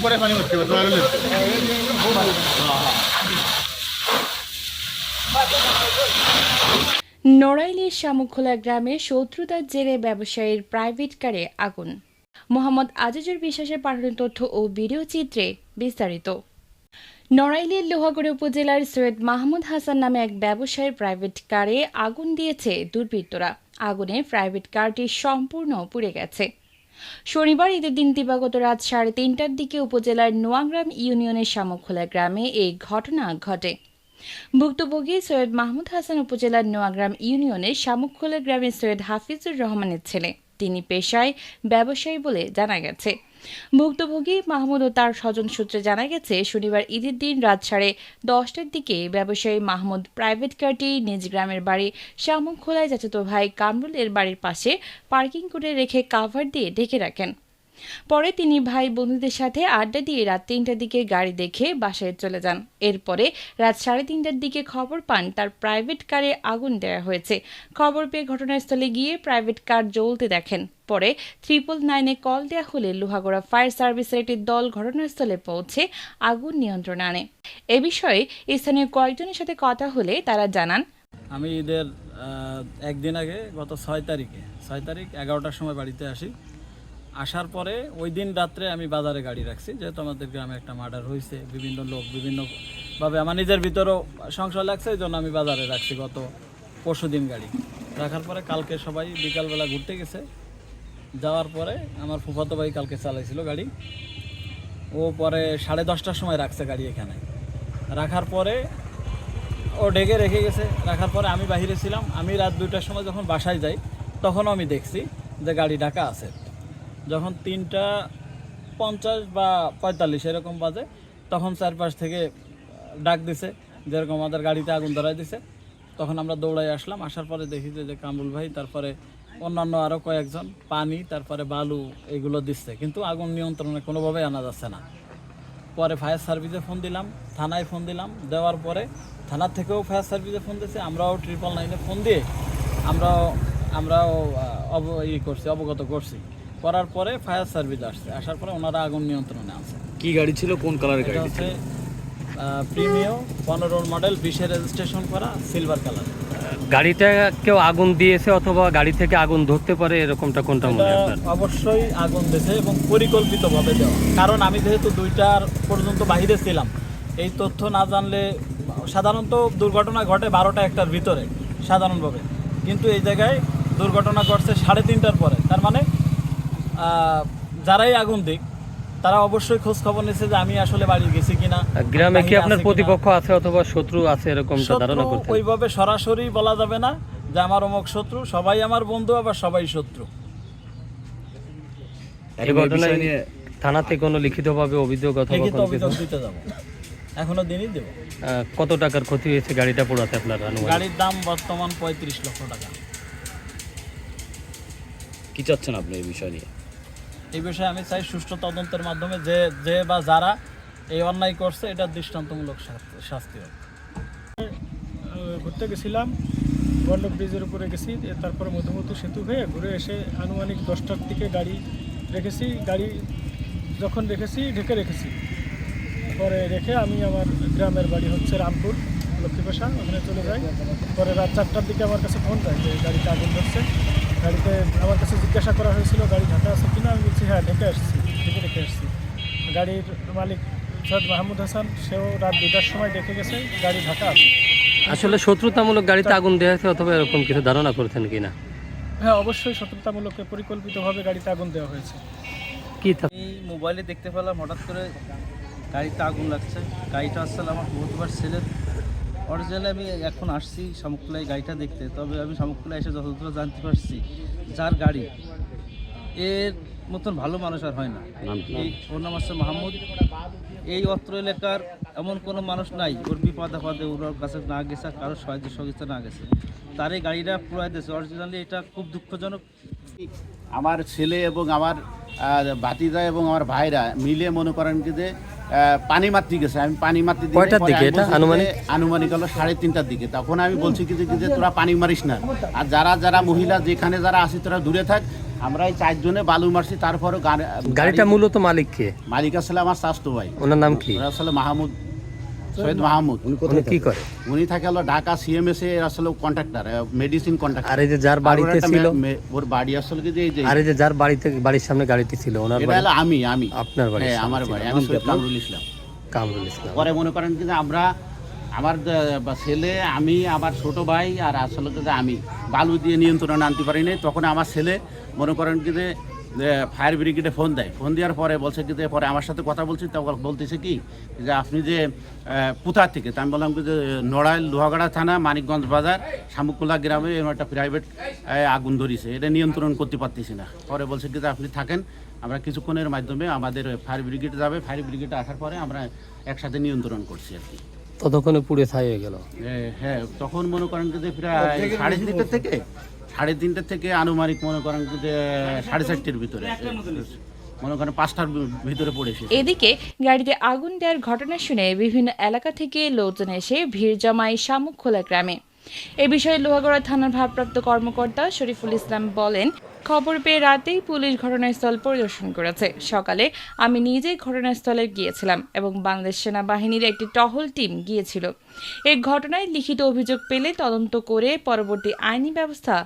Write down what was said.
পরে পানি হচ্ছে নড়াইলের শামুকখোলা গ্রামে শত্রুতার জেরে ব্যবসায়ীর প্রাইভেট কারে আগুন। মোহাম্মদ আজিজুর বিশ্বাসের পাঠানো তথ্য ও ভিডিও চিত্রে বিস্তারিত। নড়াইলের লোহাগড়া উপজেলার সৈয়দ মাহমুদ হাসান নামে এক ব্যবসায়ীর প্রাইভেট কারে আগুন দিয়েছে দুর্বৃত্তরা। আগুনে প্রাইভেট কারটি সম্পূর্ণ পুড়ে গেছে। শনিবার ঈদের দিন দিবাগত রাত 3:30টার দিকে উপজেলার নোয়াগ্রাম ইউনিয়নের শামুকখোলা গ্রামে এই ঘটনা ঘটে। ভুক্তভোগী সৈয়দ মাহমুদ হাসান উপজেলার নোয়াগ্রাম ইউনিয়নের শামুকখোলা গ্রামের সৈয়দ হাফিজুর রহমানের ছেলে। তিনি পেশায় ব্যবসায়ী বলে জানা গেছে। ভুক্তভোগী মাহমুদ ও তার স্বজন সূত্রে জানা গেছে, শনিবার ঈদের দিন রাত 10:30টার দিকে ব্যবসায়ী মাহমুদ প্রাইভেট কারটি নিজ গ্রামের বাড়ি শামুকখোলায় চাচাতো ভাই কামরুলের বাড়ির পাশে পার্কিং করে রেখে কাভার দিয়ে ঢেকে রাখেন। পরে তিনি ভাই বন্ধুদের সাথে আড্ডা দিয়ে রাত 3টার দিকে গাড়ি দেখে বাসায় চলে যান। এরপরে রাত 3:30টার দিকে খবর পান তার প্রাইভেট কারে আগুন দেওয়া হয়েছে। খবর পেয়ে ঘটনাস্থলে গিয়ে প্রাইভেট কার জ্বলতে দেখেন। পরে 999-এ কল দেওয়া হলে লোহাগড়া ফায়ার সার্ভিসের একটি দল ঘটনাস্থলে পৌঁছে আগুন নিয়ন্ত্রণে আনে। এ বিষয়ে স্থানীয় কয়েকজনের সাথে কথা হলে তারা জানান, আমি ঈদের একদিন আগে গত 6 তারিখ 11টার সময় বাড়িতে আসি। আসার পরে ওই দিন রাত্রে আমি বাজারে গাড়ি রাখছি, যেহেতু আমাদের গ্রামে একটা মার্ডার হয়েছে, বিভিন্ন লোক বিভিন্নভাবে আমার নিজের ভিতরেও সংশয় লাগছে, এই জন্য আমি বাজারে রাখছি গত পরশু দিন গাড়ি রাখার পরে কালকে সবাই বিকালবেলা ঘুরতে গেছে। যাওয়ার পরে আমার ফুফাতো ভাই কালকে চালাইছিল গাড়ি, ও পরে 10:30টার সময় রাখছে গাড়ি এখানে। রাখার পরে ও ঢেকে রেখে গেছে। রাখার পরে আমি বাহিরে ছিলাম। আমি রাত 2টার সময় যখন বাসায় যাই তখনও আমি দেখছি যে গাড়ি ঢাকা আছে। যখন 3:50 বা 45 এরকম বাজে, তখন চারপাশ থেকে ডাক দিছে যেরকম আমাদের গাড়িতে আগুন ধরাই দিছে। তখন আমরা দৌড়াই আসলাম। আসার পরে দেখি যে কামরুল ভাই, তারপরে অন্যান্য আরও কয়েকজন পানি, তারপরে বালু এগুলো দিচ্ছে, কিন্তু আগুন নিয়ন্ত্রণে কোনোভাবেই আনা যাচ্ছে না। পরে ফায়ার সার্ভিসে ফোন দিলাম, থানায় ফোন দিলাম। দেওয়ার পরে থানার থেকেও ফায়ার সার্ভিসে ফোন দিয়েছে। আমরাও 999-এ ফোন দিয়ে আমরাও অবগত করছি। করার পরে ফায়ার সার্ভিস আসছে। আসার পরে ওনারা আগুন নিয়ন্ত্রণে আছে। কি গাড়ি ছিল, কোন কালারের গাড়ি হচ্ছে প্রিমিও 15 মডেল, 20-এ রেজিস্ট্রেশন করা, সিলভার কালার। গাড়িটা কেউ আগুন দিয়েছে অথবা গাড়ি থেকে আগুন ধরতে পারে, এরকমটা কোনটা মনে হয় আপনার? অবশ্যই আগুন দিয়েছে এবং পরিকল্পিতভাবে দেওয়া। কারণ আমি যেহেতু 2টার পর্যন্ত বাহিরে ছিলাম, এই তথ্য না জানলে সাধারণত দুর্ঘটনা ঘটে 12টা-1টার ভিতরে সাধারণভাবে, কিন্তু এই জায়গায় দুর্ঘটনা ঘটছে 3:30টার পরে। তার মানে যারাই আগুন দিক তারা অবশ্যই খোঁজ খবর নিচ্ছে যে আমি আসলে বাড়ি গেছি কিনা, গ্রামে কি আপনার প্রতিপক্ষ আছে অথবা শত্রু আছে, এরকম ধারণা করতে? ওইভাবে সরাসরি বলা যাবে না যে আমার অমুক শত্রু। সবাই আমার বন্ধু, আবার সবাই শত্রু। এই ঘটনায় থানাতে কোনো লিখিতভাবে অভিযোগ অথবা লিখিত অভিযোগ দিতে যাবো, এখনো দিনই দেবো। কত টাকার ক্ষতি হয়েছে গাড়িটা পোড়াতে আপনার? গাড়ির দাম বর্তমান 35 লক্ষ টাকা। কি চাচ্ছেন আপনি এই বিষয় নিয়ে? এই বিষয়ে আমি চাই সুষ্ঠু তদন্তের মাধ্যমে যে বা যারা এই অন্যায় করছে এটার দৃষ্টান্তমূলক শাস্তি হবে। ঘুরতে গেছিলাম, গন্ডক ব্রিজের উপরে গেছি। তারপরে মধুমতি সেতু হয়ে ঘুরে এসে আনুমানিক 10টার দিকে গাড়ি রেখেছি। গাড়ি যখন ঢেকে রেখেছি, পরে রেখে আমি আমার গ্রামের বাড়ি হচ্ছে রামপুর লক্ষ্মীপাশা, ওখানে চলে যাই। পরে রাত 4টার দিকে আমার কাছে ফোন যায় যে গাড়িতে আগুন ধরছে। গাড়িতে আমার কাছে জিজ্ঞাসা করা হয়েছিল গাড়ি ঢাকা আছে কিনা। আমি বলছি হ্যাঁ, ঢেকে রেখে আসছি। গাড়ির মালিক সৈয়দ মাহমুদ হাসান, সেও রাত 2টার সময় দেখে গেছে গাড়ি ঢাকা আছে। আসলে শত্রুতামূলক গাড়িতে আগুন দেওয়া হয়েছে অথবা এরকম কিছু ধারণা করছেন কিনা? হ্যাঁ, অবশ্যই শত্রুতামূলক পরিকল্পিতভাবে গাড়িতে আগুন দেওয়া হয়েছে। কি এই মোবাইলে দেখতে পেলাম হঠাৎ করে গাড়িতে আগুন লাগছে। গাড়িটা আসলে আমার বহুতবার ছেলের। অরিজিনালি আমি এখন আসছি শামুকখোলায় গাড়িটা দেখতে, তবে আমি শামুকখোলায় এসে যতদূর জানতে পারছি যার গাড়ি, এর মতন ভালো মানুষ আর হয় না। ওর নাম হচ্ছে মাহমুদ। এই অত্র এলাকার এমন কোনো মানুষ নাই ওর বিপদ আপদে ওর কাছে না গেছে, কারোর সাহায্য সহযোগিতা না গেছে, তার এই গাড়িটা পুরাই দিয়েছে। অরিজিনালি এটা খুব দুঃখজনক। আমার ছেলে এবং আমার ভাতিজা এবং আমার ভাইরা মিলে মনে করেন কি যে পানি মারতে গেছে। আমি পানি মারতে আনুমানিক হলো 3:30টার দিকে। তখন আমি বলছি কি যে তোরা পানি মারিস না, আর যারা মহিলা যেখানে যারা আসি তোরা দূরে থাক, আমরা এই 4 জনে বালু মারছি, তারপরও গাড়িটা মূলত মালিক কে? মালিক আসলে আমার চাচতো ভাই, ওনার নাম কি? ওরা আসলে মাহমুদ, সৈয়দ মাহমুদ। উনি কি করে? উনি থাকে হলো ঢাকা সিএমএস এ আসলে কন্ট্রাক্টর, মেডিসিন কন্ট্রাক্টর। আর এই যে যার বাড়িতে ছিল, ওর বাড়ি আসলে কি যে এই যে, আর এই যে যার বাড়ির সামনে গাড়িটি ছিল ওনার এটা বাড়ি? হলো আমি আপনার বাড়ি? হ্যাঁ আমার বাড়ি, আমি সৈয়দ কামরুল ইসলাম। কামরুল ইসলাম। পরে মনে করেন কি যে আমরা, আমার ছেলে, আমি, আমার ছোট ভাই আর আসলে কি যে আমি বালু দিয়ে নিয়ন্ত্রণে আনতে পারি নাই। তখন আমার ছেলে মনে করেন কি যে ফায়ার ব্রিগেডে ফোন দেয়। ফোন দেওয়ার পরে বলছে কি যে, পরে আমার সাথে কথা বলছি, তখন বলতেছে কি যে আপনি যে কোথা থেকে? তা আমি বললাম কি যে নড়াইল লোহাগাড়া থানা, মানিকগঞ্জ বাজার, শামুকুলা গ্রামে এরকম একটা প্রাইভেট আগুন ধরিছে, এটা নিয়ন্ত্রণ করতে পারতেছি না। পরে বলছে কি যে আপনি থাকেন, আমরা কিছুক্ষণের মাধ্যমে আমাদের ফায়ার ব্রিগেড যাবে, ফায়ার ব্রিগেডে আসার পরে আমরা একসাথে নিয়ন্ত্রণ করছি আর কি। ততক্ষণে পুড়ে ছাই হয়ে গেল? হ্যাঁ, তখন মনে করেন যে প্রায় 3:30 থেকে আনুমানিক মনে করেন যে 4:30-র ভিতরে, মনে করেন 5টার ভিতরে পড়েছে। এদিকে গাড়িতে আগুন দেওয়ার ঘটনা শুনে বিভিন্ন এলাকা থেকে লোকজন এসে ভিড় জমায় শামুকখোলা গ্রামে। এ বিষয়ে লোহাগড়া থানার ভারপ্রাপ্ত কর্মকর্তা শরীফুল ইসলাম বলেন, খবর পেয়ে রাতেই পুলিশ ঘটনাস্থল পরিদর্শন করেছে। সকালে আমি নিজেই ঘটনাস্থলে গিয়েছিলাম এবং বাংলাদেশ সেনাবাহিনীর একটি টহল টিম গিয়েছিল। এই ঘটনায় লিখিত অভিযোগ পেলে তদন্ত করে পরবর্তী আইনি ব্যবস্থা